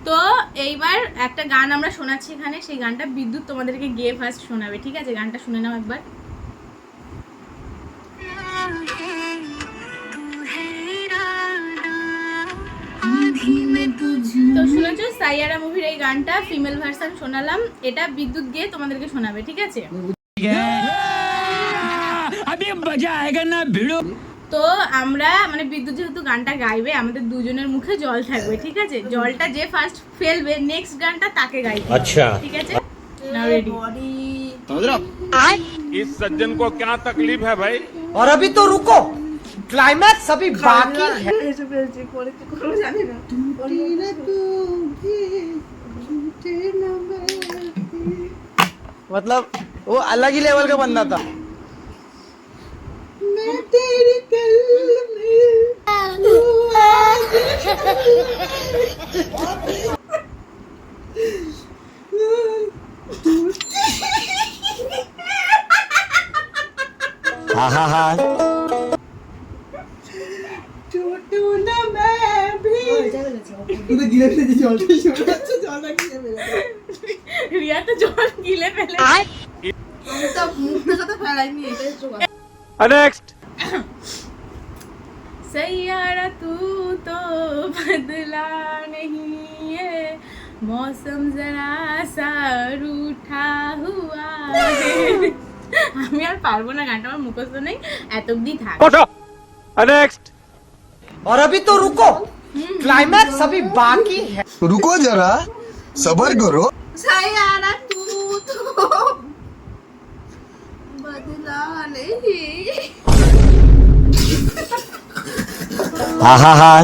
তো এইবার একটা গান আমরা শোনাচ্ছি এখানে, সেই গানটা বিদ্যুৎ তোমাদেরকে গিয়ে ফার্স্ট শোনাবে, ঠিক আছে? গানটা শুনে নাও একবার। তো শুনেছো সাইয়ারা মুভির এই গানটা ফিমেল ভার্সন শোনালাম, এটা বিদ্যুৎ গিয়ে তোমাদেরকে শোনাবে, ঠিক আছে? তো আমরা মানে বিদ্যুৎ যেহেতু গানটা গাইবে, আমাদের দুজনের মুখে জল থাকবে, ঠিক আছে? জলটা যে ফার্স্ট ফেলবে নেক্সট গানটা তাকে গাইবে, আচ্ছা ঠিক আছে? নাও রেডি। इस सज्जन को क्या तकलीफ है भाई? और अभी तो रुको, क्लाइमैक्स अभी बाकी है। मतलब वो अलग ही लेवल का बंदा था। हाँ हाँ हाँ রিয়া তো জল গিলে ফেলে। नेक्स्ट सैयारा तू तो बदला नहीं है, मौसम जरा सा रूठा हुआ है। আমি আর পারবো না, গানটা আমার মুখস্থ নেই, এত অবধি থাক। नेक्स्ट और अभी तो रुको, क्लाइमैक्स अभी बाकी है। रुको जरा सबर करो। सैयारा तू तो बदला नहीं। हाँ हाँ हाँ